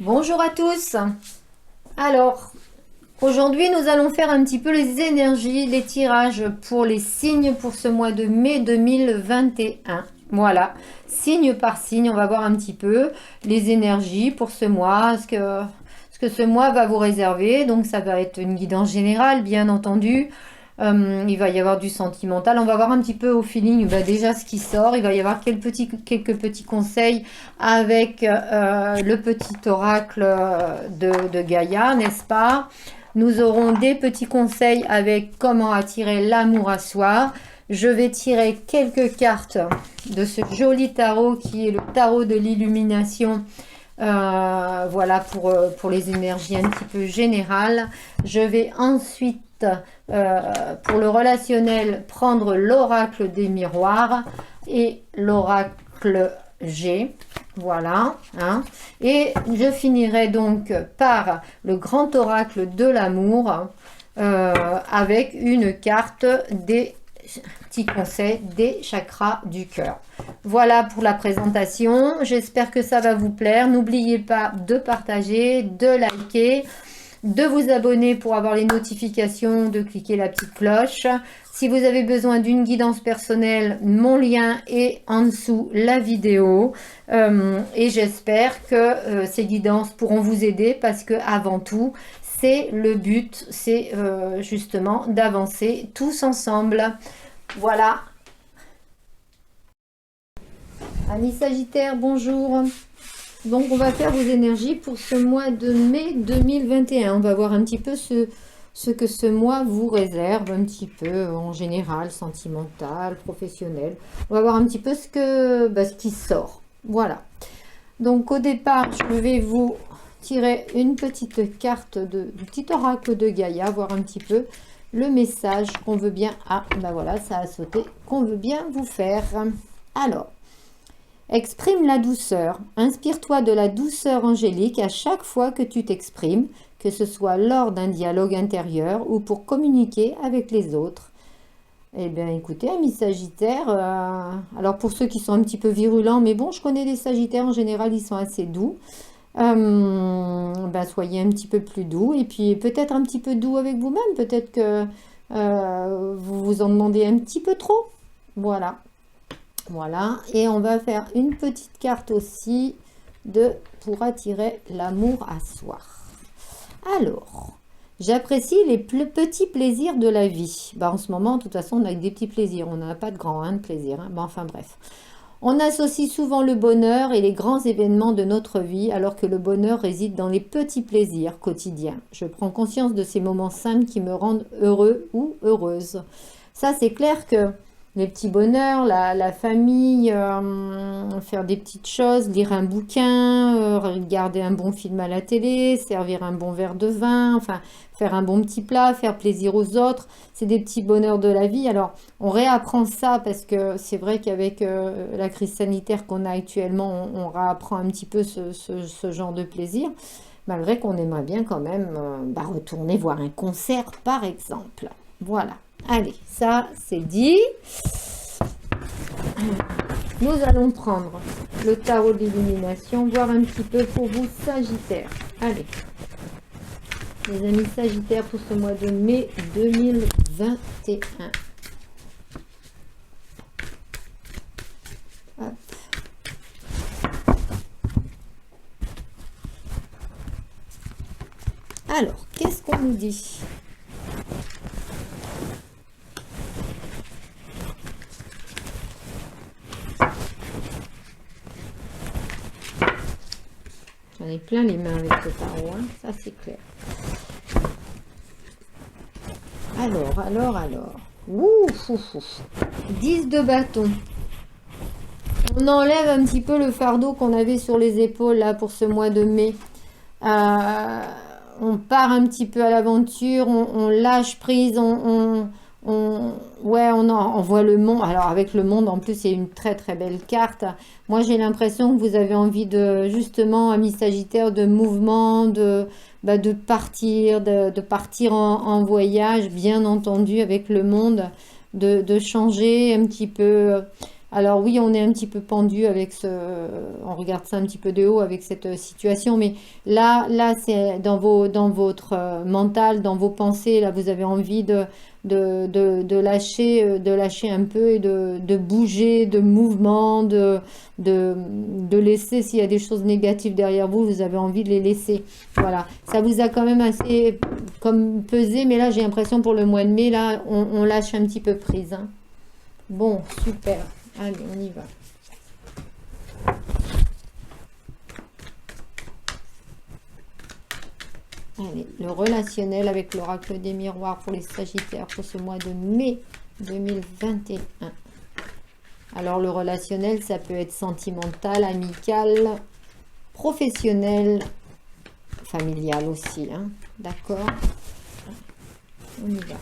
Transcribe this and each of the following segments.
Bonjour à tous. Alors, aujourd'hui, nous allons faire un petit peu les énergies, les tirages pour les signes pour ce mois de mai 2021. Voilà, signe par signe, on va voir un petit peu les énergies pour ce mois, ce que ce mois va vous réserver. Donc, ça va être une guidance générale, bien entendu. Il va y avoir du sentimental. On va voir un petit peu au feeling déjà ce qui sort. Il va y avoir quelques petits conseils avec le petit oracle de Gaïa, n'est-ce pas? Nous aurons des petits conseils avec comment attirer l'amour à soi. Je vais tirer quelques cartes de ce joli tarot qui est le tarot de l'illumination. Voilà pour les énergies un petit peu générales. Je vais ensuite pour le relationnel, prendre l'oracle des miroirs et l'oracle G. Voilà. Hein. Et je finirai donc par le grand oracle de l'amour avec une carte des petits conseils des chakras du cœur. Voilà pour la présentation. J'espère que ça va vous plaire. N'oubliez pas de partager, de liker, de vous abonner pour avoir les notifications, de cliquer la petite cloche. Si vous avez besoin d'une guidance personnelle, mon lien est en dessous la vidéo. Et j'espère que ces guidances pourront vous aider parce que avant tout, c'est le but, c'est justement d'avancer tous ensemble. Voilà. Amis Sagittaire, bonjour. Donc, on va faire vos énergies pour ce mois de mai 2021. On va voir un petit peu ce que ce mois vous réserve, un petit peu en général, sentimental, professionnel. On va voir un petit peu ce qui sort. Voilà. Donc, au départ, je vais vous tirer une petite carte du petit oracle de Gaïa, voir un petit peu le message qu'on veut bien... Ah, ben voilà, ça a sauté. Qu'on veut bien vous faire. Alors, exprime la douceur. Inspire-toi de la douceur angélique à chaque fois que tu t'exprimes, que ce soit lors d'un dialogue intérieur ou pour communiquer avec les autres. Eh bien, écoutez, amis Sagittaires, alors pour ceux qui sont un petit peu virulents, mais bon, je connais des Sagittaires, en général, ils sont assez doux. Soyez un petit peu plus doux et puis peut-être un petit peu doux avec vous-même. Peut-être que vous vous en demandez un petit peu trop. Voilà. Voilà, et on va faire une petite carte aussi pour attirer l'amour à soi. Alors, j'apprécie les petits plaisirs de la vie. En ce moment, de toute façon, on a des petits plaisirs. On n'a pas de grands de plaisir. Enfin bref. On associe souvent le bonheur et les grands événements de notre vie, alors que le bonheur réside dans les petits plaisirs quotidiens. Je prends conscience de ces moments simples qui me rendent heureux ou heureuse. Ça, c'est clair que les petits bonheurs, la famille, faire des petites choses, lire un bouquin, regarder un bon film à la télé, servir un bon verre de vin, enfin faire un bon petit plat, faire plaisir aux autres, c'est des petits bonheurs de la vie. Alors on réapprend ça parce que c'est vrai qu'avec la crise sanitaire qu'on a actuellement, on réapprend un petit peu ce genre de plaisir, malgré qu'on aimerait bien quand même retourner voir un concert par exemple. Voilà. Allez, ça c'est dit. Nous allons prendre le tarot de l'illumination, voir un petit peu pour vous Sagittaire. Allez, les amis Sagittaires pour ce mois de mai 2021. Hop. Alors, qu'est-ce qu'on nous dit ? J'en ai plein les mains avec ce tarot, hein. Ça c'est clair. Alors. Ouf. 10 de bâton. On enlève un petit peu le fardeau qu'on avait sur les épaules là pour ce mois de mai. On part un petit peu à l'aventure, on lâche prise, on voit le monde. Alors avec le monde, en plus, c'est une très très belle carte. Moi, j'ai l'impression que vous avez envie de, justement, amis Sagittaire, de mouvement, de partir, de partir en voyage, bien entendu, avec le monde, de changer un petit peu. Alors oui, on est un petit peu pendu avec on regarde ça un petit peu de haut avec cette situation, mais là, c'est dans votre mental, dans vos pensées, là, vous avez envie de lâcher un peu et de bouger, de mouvement, de laisser, s'il y a des choses négatives derrière vous, vous avez envie de les laisser. Voilà, ça vous a quand même assez comme pesé, mais là, j'ai l'impression pour le mois de mai, là, on lâche un petit peu prise, hein. Bon, super. Allez, on y va. Allez, le relationnel avec l'oracle des miroirs pour les Sagittaires pour ce mois de mai 2021. Alors, le relationnel, ça peut être sentimental, amical, professionnel, familial aussi, hein. D'accord? On y va.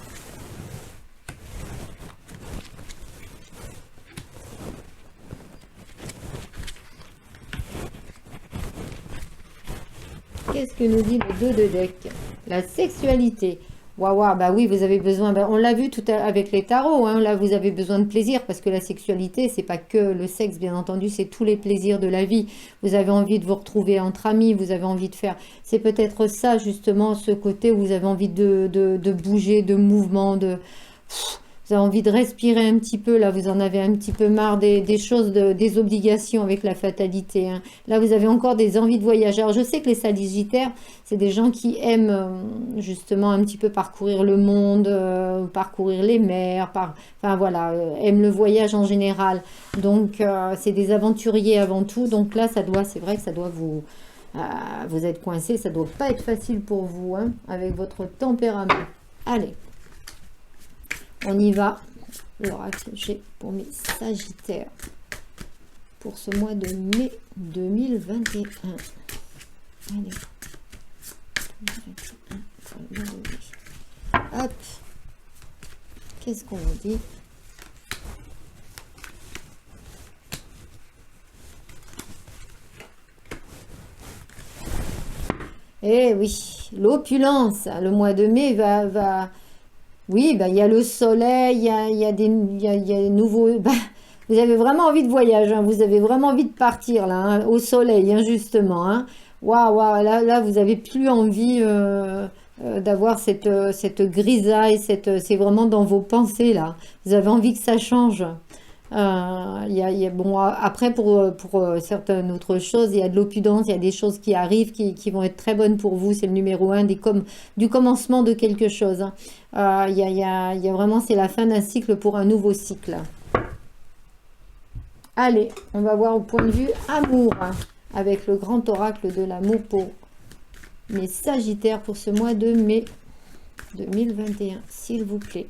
Qu'est-ce que nous dit le 2 de deck? La sexualité. Waouh, waouh, bah oui, vous avez besoin, on l'a vu tout à, avec les tarots, hein, là vous avez besoin de plaisir parce que la sexualité, c'est pas que le sexe, bien entendu, c'est tous les plaisirs de la vie. Vous avez envie de vous retrouver entre amis, vous avez envie de faire. C'est peut-être ça, justement, ce côté où vous avez envie de bouger, de mouvement, de. Vous avez envie de respirer un petit peu, là, vous en avez un petit peu marre des choses, des obligations avec la fatalité, hein. Là, vous avez encore des envies de voyager. Alors, je sais que les Sagittaires, c'est des gens qui aiment justement un petit peu parcourir le monde, parcourir les mers, enfin voilà, aiment le voyage en général. Donc, c'est des aventuriers avant tout. Donc là, c'est vrai que ça doit vous êtes coincé, ça doit pas être facile pour vous, hein, avec votre tempérament. Allez. On y va. L'oracle j'ai pour mes Sagittaires pour ce mois de mai 2021. Allez. 2021 pour le mois de mai. Hop. Qu'est-ce qu'on vous dit? Eh oui, l'opulence. Le mois de mai va oui, bah, il y a le soleil, il y a nouveaux. Bah, vous avez vraiment envie de voyage, hein, vous avez vraiment envie de partir là, hein, au soleil, hein, justement, hein. Waouh, waouh, là, vous avez plus envie d'avoir cette grisaille, c'est vraiment dans vos pensées là. Vous avez envie que ça change. Bon, après, pour certaines autres choses, il y a de l'opulence, il y a des choses qui arrivent qui vont être très bonnes pour vous. C'est le numéro un du commencement de quelque chose, hein. Il y a vraiment, c'est la fin d'un cycle pour un nouveau cycle. Allez, on va voir au point de vue amour, hein, avec le grand oracle de l'amour pour mes Sagittaires pour ce mois de mai 2021, s'il vous plaît.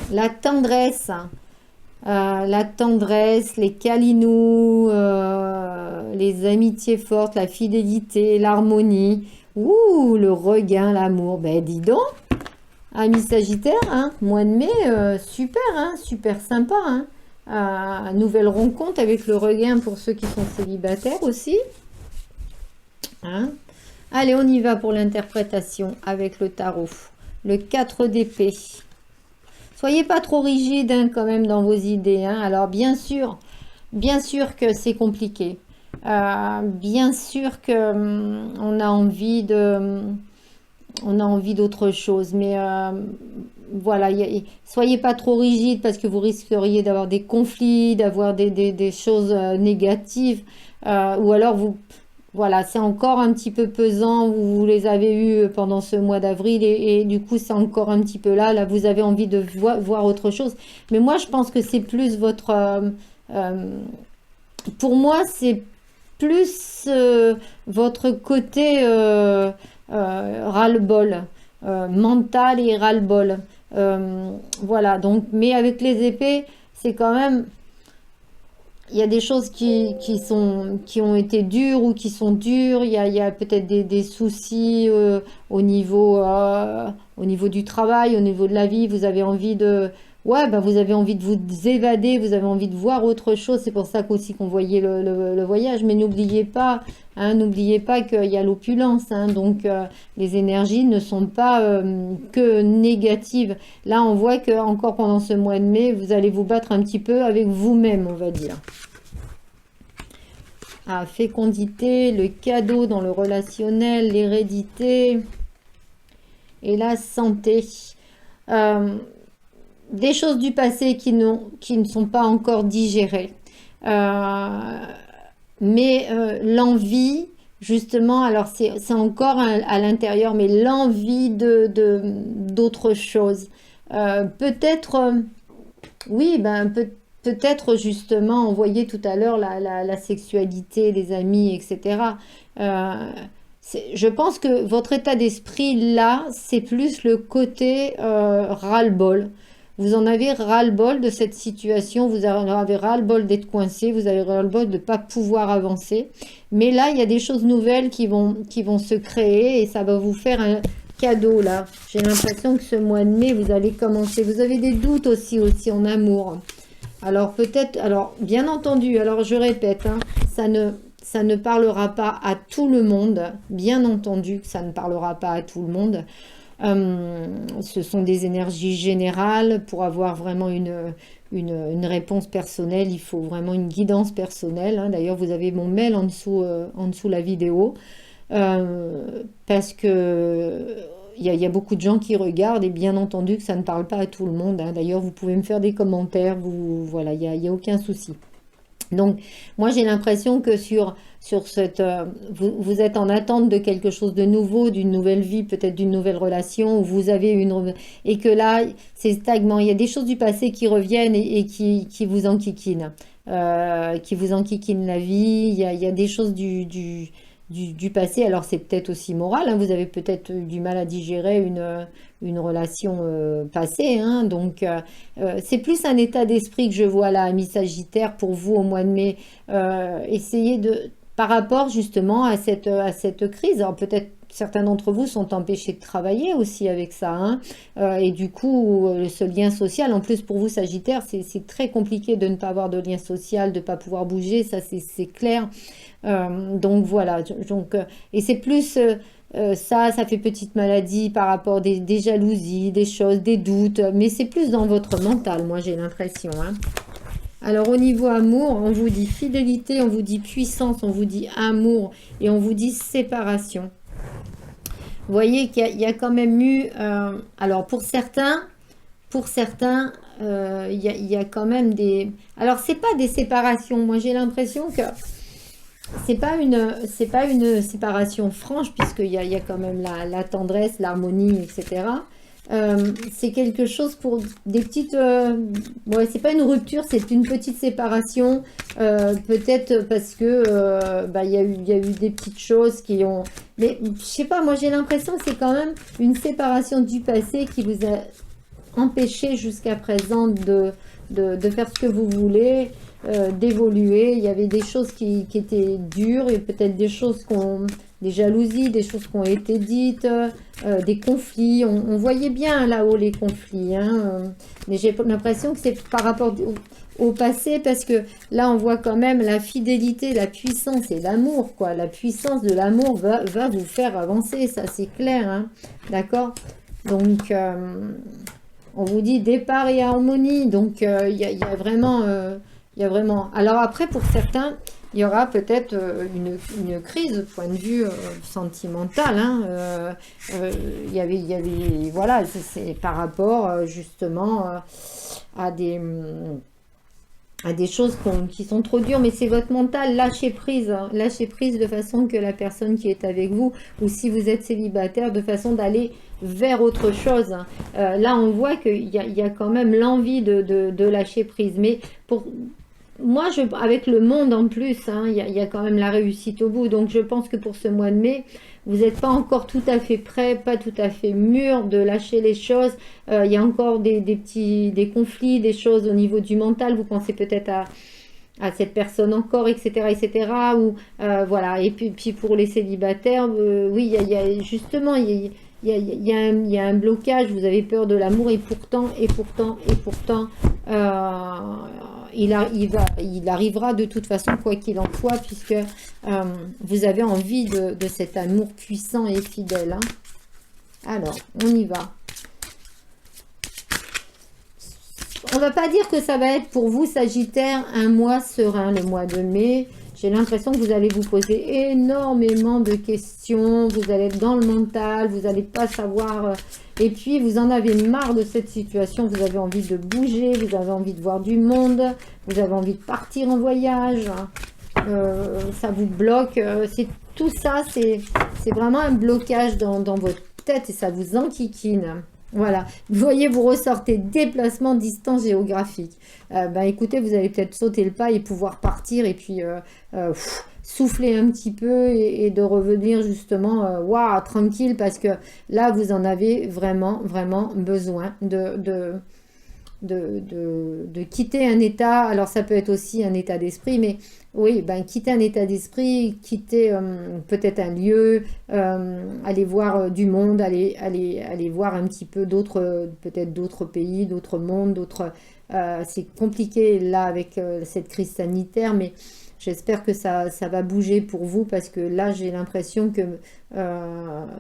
La tendresse, les câlinous, les amitiés fortes, la fidélité, l'harmonie, ouh, le regain, l'amour. Ben dis donc, amis Sagittaire, hein, mois de mai, super, hein, super sympa, hein. Nouvelle rencontre avec le regain pour ceux qui sont célibataires aussi, hein. Allez, on y va pour l'interprétation avec le tarot. Le 4 d'épée. Soyez pas trop rigide, hein, quand même dans vos idées, hein. Alors bien sûr que c'est compliqué. Bien sûr que on a envie d'autre chose, mais voilà, soyez pas trop rigide parce que vous risqueriez d'avoir des conflits, d'avoir des choses négatives, ou alors voilà, c'est encore un petit peu pesant, vous les avez eus pendant ce mois d'avril et du coup c'est encore un petit peu là, vous avez envie de voir autre chose. Mais moi je pense que c'est plus euh, pour moi c'est plus votre côté ras-le-bol, mental et ras-le-bol. Voilà, donc, mais avec les épées, c'est quand même il y a des choses qui ont été dures ou qui sont dures. Il y a peut-être des soucis au niveau du travail, au niveau de la vie. Vous avez envie de, ouais, bah vous avez envie de vous évader, vous avez envie de voir autre chose. C'est pour ça qu'aussi qu'on voyait le voyage. Mais n'oubliez pas, hein, n'oubliez pas qu'il y a l'opulence. Hein, donc les énergies ne sont pas que négatives. Là, on voit que encore pendant ce mois de mai, vous allez vous battre un petit peu avec vous-même, on va dire. Ah, fécondité, le cadeau dans le relationnel, l'hérédité et la santé. Euh, des choses du passé qui ne sont pas encore digérées. Euh, mais l'envie, justement, alors c'est encore à l'intérieur, mais l'envie d'autre chose. Peut-être, oui, ben peut-être justement, on voyait tout à l'heure la sexualité, les amis, etc. Euh, je pense que votre état d'esprit là, c'est plus le côté ras-le-bol. Vous en avez ras-le-bol de cette situation, vous en avez ras-le-bol d'être coincé, vous avez ras-le-bol de ne pas pouvoir avancer. Mais là, il y a des choses nouvelles qui vont se créer et ça va vous faire un cadeau là. J'ai l'impression que ce mois de mai, vous allez commencer. Vous avez des doutes aussi en amour. Alors peut-être, alors bien entendu, alors je répète, hein, ça ne parlera pas à tout le monde, bien entendu que ça ne parlera pas à tout le monde. Ce sont des énergies générales. Pour avoir vraiment une réponse personnelle, il faut vraiment une guidance personnelle. Hein. D'ailleurs, vous avez mon mail en dessous la vidéo. Parce que il y a beaucoup de gens qui regardent et bien entendu que ça ne parle pas à tout le monde. Hein. D'ailleurs, vous pouvez me faire des commentaires. Voilà, il y a aucun souci. Donc, moi, j'ai l'impression que sur cette, vous êtes en attente de quelque chose de nouveau, d'une nouvelle vie, peut-être d'une nouvelle relation, où vous avez et que là, c'est stagnant. Il y a des choses du passé qui reviennent et qui vous enquiquinent, qui vous enquiquinent la vie. Il y a des choses du passé. Alors, c'est peut-être aussi moral. Hein, vous avez peut-être eu du mal à digérer une relation passée. Hein, donc, c'est plus un état d'esprit que je vois là, ami Sagittaire, pour vous au mois de mai. Essayez de, par rapport justement à cette crise, alors peut-être certains d'entre vous sont empêchés de travailler aussi avec ça. Hein, et du coup, ce lien social, en plus pour vous Sagittaire, c'est très compliqué de ne pas avoir de lien social, de ne pas pouvoir bouger, ça c'est clair. Donc voilà, et c'est plus ça fait petite maladie par rapport des jalousies, des choses, des doutes, mais c'est plus dans votre mental, moi j'ai l'impression. Hein. Alors au niveau amour, on vous dit fidélité, on vous dit puissance, on vous dit amour et on vous dit séparation. Vous voyez qu'il y a quand même eu, alors pour certains, il y a quand même des, alors c'est pas des séparations, moi j'ai l'impression que c'est pas une séparation franche il y a quand même la tendresse, l'harmonie, etc. C'est quelque chose pour des petites... ouais, c'est pas une rupture, c'est une petite séparation. Peut-être parce que bah, il y a eu des petites choses qui ont... Mais je sais pas, moi j'ai l'impression que c'est quand même une séparation du passé qui vous a empêché jusqu'à présent de faire ce que vous voulez, d'évoluer. Il y avait des choses qui étaient dures et peut-être des jalousies, des choses qui ont été dites, des conflits. On voyait bien là-haut les conflits. Hein, mais j'ai l'impression que c'est par rapport au passé parce que là on voit quand même la fidélité, la puissance et l'amour. Quoi. La puissance de l'amour va vous faire avancer, ça c'est clair. Hein, d'accord. Donc... on vous dit départ et harmonie, donc il y a vraiment, il y a vraiment. Alors après, pour certains, il y aura peut-être une crise au point de vue sentimental. Hein, il y avait, voilà, c'est par rapport justement à des choses qui sont trop dures, mais c'est votre mental, lâchez prise, hein, lâchez prise de façon que la personne qui est avec vous, ou si vous êtes célibataire, de façon d'aller vers autre chose. Hein. Là, on voit qu'il y a quand même l'envie de lâcher prise, mais pour moi, avec le monde en plus, hein, il y a quand même la réussite au bout, donc je pense que pour ce mois de mai, vous n'êtes pas encore tout à fait prêt, pas tout à fait mûr de lâcher les choses. Il y a encore des conflits, des choses au niveau du mental. Vous pensez peut-être à cette personne encore, etc., etc. Ou voilà. Et puis pour les célibataires, oui, justement, il y a un blocage. Vous avez peur de l'amour et pourtant, euh, il arrivera de toute façon, quoi qu'il en soit, puisque vous avez envie de cet amour puissant et fidèle, hein. Alors, on y va. On va pas dire que ça va être pour vous, Sagittaire, un mois serein, le mois de mai. J'ai l'impression que vous allez vous poser énormément de questions, vous allez être dans le mental, vous n'allez pas savoir... et puis, vous en avez marre de cette situation, vous avez envie de bouger, vous avez envie de voir du monde, vous avez envie de partir en voyage, ça vous bloque. Tout ça, c'est vraiment un blocage dans votre tête et ça vous enquiquine. Voilà, vous voyez, vous ressortez déplacement, distance géographique. Écoutez, vous allez peut-être sauter le pas et pouvoir partir et puis souffler un petit peu et de revenir justement waouh, tranquille parce que là, vous en avez vraiment, vraiment besoin de quitter un état. Alors, ça peut être aussi un état d'esprit, mais oui, quitter un état d'esprit, quitter peut-être un lieu, aller voir du monde, aller voir un petit peu d'autres, peut-être d'autres pays, d'autres mondes, d'autres... c'est compliqué là avec cette crise sanitaire, mais j'espère que ça va bouger pour vous parce que là, j'ai l'impression que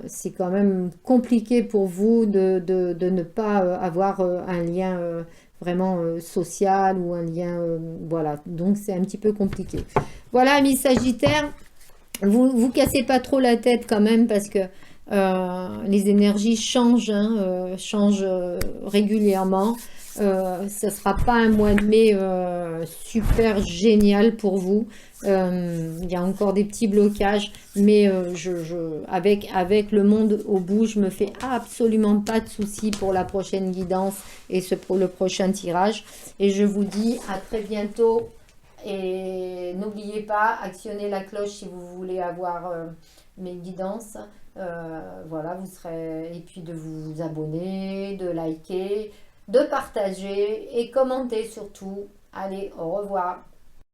c'est quand même compliqué pour vous de ne pas avoir un lien vraiment social ou un lien... voilà, donc c'est un petit peu compliqué. Voilà, amis Sagittaires, vous cassez pas trop la tête quand même parce que les énergies changent, hein, changent régulièrement. Ça sera pas un mois de mai super génial pour vous. Il y a encore des petits blocages, mais avec le monde au bout, je me fais absolument pas de soucis pour la prochaine guidance et pour le prochain tirage. Et je vous dis à très bientôt. Et n'oubliez pas, actionnez la cloche si vous voulez avoir mes guidances. Voilà, vous serez... Et puis de vous abonner, de liker, de partager et commenter surtout. Allez, au revoir.